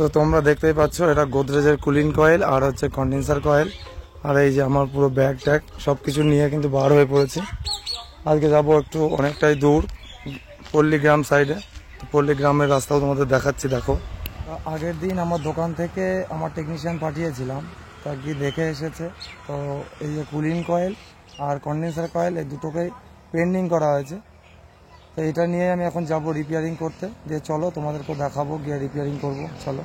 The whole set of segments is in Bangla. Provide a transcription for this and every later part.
তো তোমরা দেখতেই পাচ্ছ এটা গোদরেজের কুলিং কয়েল আর হচ্ছে কন্ডেন্সার কয়েল। আর এই যে আমার পুরো ব্যাগ ট্যাগ সব কিছু নিয়ে কিন্তু বার হয়ে পড়েছি। আজকে যাবো একটু অনেকটাই দূর পল্লীগ্রাম সাইডে। তো পল্লীগ্রামের রাস্তাও তোমাদের দেখাচ্ছি। দেখো, আগের দিন আমার দোকান থেকে আমার টেকনিশিয়ান পাঠিয়েছিলাম, তা কি দেখে এসেছে। তো এই যে কুলিং কয়েল আর কন্ডেন্সার কয়েল এই দুটোকেই পেন্ডিং করা হয়েছে। তো এটা নিয়ে আমি এখন যাব রিপেয়ারিং করতে। দিয়ে চলো তোমাদেরকে দেখাবো গিয়ে রিপেয়ারিং করবো। চলো।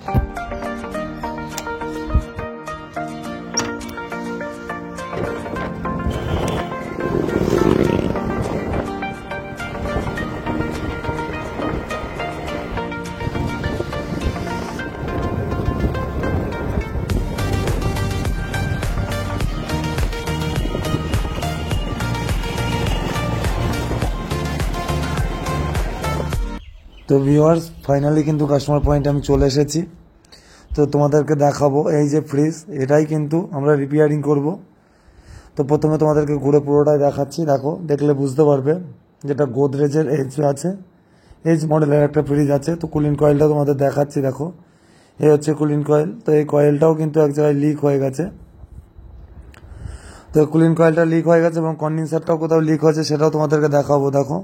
তো ভিউয়ার্স, ফাইনালি কিন্তু কাস্টমার পয়েন্টে আমি চলে এসেছি। তো তোমাদেরকে দেখাবো এই যে ফ্রিজ, এটাই কিন্তু আমরা রিপেয়ারিং করব। তো প্রথমে তোমাদেরকে ঘুরে পুরোটাই দেখাচ্ছি। দেখো, দেখলে বুঝতে পারবে যেটা গোদরেজের এজ আছে, এজ মডেলের একটা ফ্রিজ আছে। তো কুলিং কয়েলটা তোমাদের দেখাচ্ছি। দেখো, এই হচ্ছে কুলিং কয়েল। তো এই কয়েলটাও কিন্তু এক জায়গায় লিক হয়ে গেছে। তো কুলিং কয়েলটা লিক হয়ে গেছে এবং কন্ডেন্সারটাও কোথাও লিক হয়েছে, সেটাও তোমাদেরকে দেখাবো। দেখো,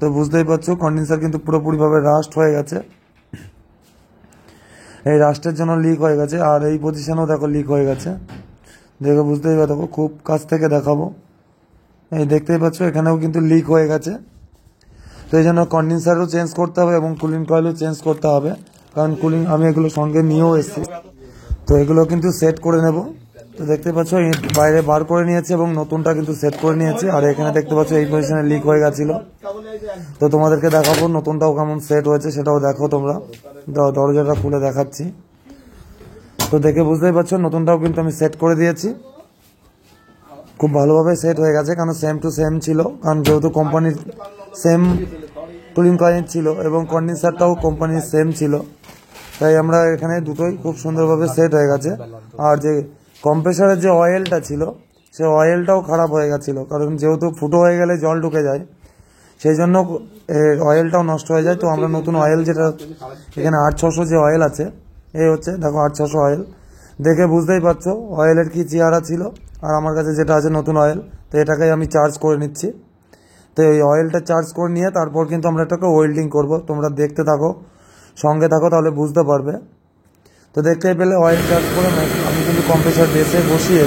তো বুঝতেই পারছো কন্ডেন্সার কিন্তু পুরোপুরিভাবে রাস্ট হয়ে গেছে। এই রাস্টের জন্য লিক হয়ে গেছে। আর এই পজিশনেও দেখো লিক হয়ে গেছে। দেখে বুঝতেই পারো, দেখো খুব কাছ থেকে দেখাবো। এই দেখতেই পাচ্ছ এখানেও কিন্তু লিক হয়ে গেছে। তো এই জন্য কন্ডেন্সারও চেঞ্জ করতে হবে এবং কুলিং কয়েলও চেঞ্জ করতে হবে, কারণ কুলিং আমি এগুলো সঙ্গে নিয়েও এসেছি। তো এগুলো কিন্তু সেট করে নেব। তো দেখতে পাচ্ছ বাইরে বার করে নিয়েছে এবং নতুনটা কিন্তু সেট করে নিয়েছে। আর এখানে দেখতে পাচ্ছ এই পজিশনে লিক হয়ে গেছিল। তো তোমাদেরকে দেখাবো নতুনটাও কেমন সেট হয়েছে, সেটাও দেখো তোমরা। দরজাটা খুলে দেখাচ্ছি। তো দেখে বুঝতেই পারছো নতুনটাও কিন্তু আমি সেট করে দিয়েছি। খুব ভালোভাবে সেট হয়ে গেছে, কারণ সেম টু সেম ছিল। কারণ যেহেতু কোম্পানির সেম কুলিং কয়েল ছিল এবং কন্ডেন্সারটাও কোম্পানির সেম ছিল, তাই আমরা এখানে দুটোই খুব সুন্দরভাবে সেট হয়ে গেছে। আর যে কম্প্রেসারের যে অয়েলটা ছিল, সে অয়েলটাও খারাপ হয়ে গেছিলো, কারণ যেহেতু ফুটো হয়ে গেলে জল ঢুকে যায়, সেই জন্য অয়েলটাও নষ্ট হয়ে যায়। তো আমরা নতুন অয়েল, যেটা এখানে 800 যে অয়েল আছে, এই হচ্ছে দেখো 800 অয়েল। দেখে বুঝতেই পারছো অয়েলের কি চেহারা ছিল। আর আমার কাছে যেটা আছে নতুন অয়েল, তো এটাকে আমি চার্জ করে নিচ্ছি। তো এই অয়েলটা চার্জ করে নিয়ে তারপর কিন্তু আমরা এটাকে ওয়েল্ডিং করব। তোমরা দেখতে থাকো, সঙ্গে থাকো, তাহলে বুঝতে পারবে। তো দেখতেই পেলে অয়েল চার্জ করে আমি কিন্তু কম্প্রেসার বেসে বসিয়ে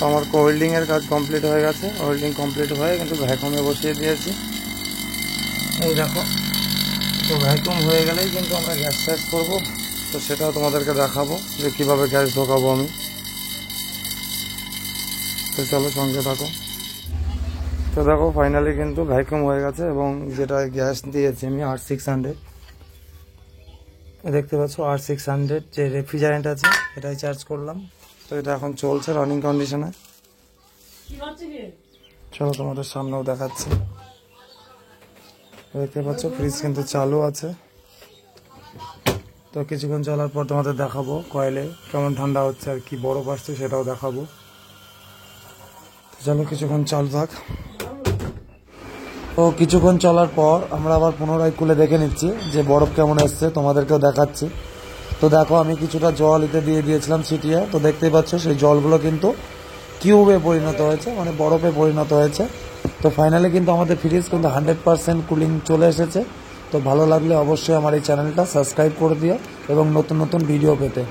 আমার ওয়েল্ডিংয়ের কাজ কমপ্লিট হয়ে গেছে। ওয়েল্ডিং কমপ্লিট হয়ে কিন্তু ভ্যাকুমে বসিয়ে দিয়েছি। এই দেখো, তো ভ্যাকুম হয়ে গেলেই কিন্তু আমরা গ্যাস চার্জ করবো। তো সেটাও তোমাদেরকে দেখাবো যে কীভাবে গ্যাস ঢোকাবো আমি। তো চলো সঙ্গে থাকো। তো দেখো ফাইনালি কিন্তু ভ্যাকুম হয়ে গেছে এবং যেটা গ্যাস দিয়েছি আমি R600, দেখতে পাচ্ছ R600 যে রেফ্রিজারেন্ট আছে, এটাই চার্জ করলাম। তো এটা এখন চলছে রানিং কন্ডিশনে। চলো তোমাদের সামনেও দেখাচ্ছি। দেখতে পাচ্ছ ফ্রিজ কিন্তু চালু আছে। তো কিছুক্ষণ চলার পর তোমাদের দেখাবো কয়েলে কেমন ঠান্ডা হচ্ছে আর কি বরফ আসছে, সেটাও দেখাবো। চলো কিছুক্ষণ চালু থাক। তো কিছুক্ষণ চলার পর আমরা আবার পুনরায় খুলে দেখে নিচ্ছি যে বরফ কেমন এসছে, তোমাদেরকেও দেখাচ্ছি। তো দেখো আমি কিছুটা জল এতে দিয়ে দিয়েছিলাম ছিটিয়ে। তো দেখতেই পাচ্ছ সেই জলগুলো কিন্তু কিউবে পরিণত হয়েছে, মানে বরফে পরিণত হয়েছে। তো ফাইনালি কিন্তু আমাদের ফ্রিজ কিন্তু 100% কুলিং চলে এসেছে। তো ভালো লাগলে অবশ্যই আমার এই চ্যানেলটা সাবস্ক্রাইব করে দিও এবং নতুন নতুন ভিডিও পেতে।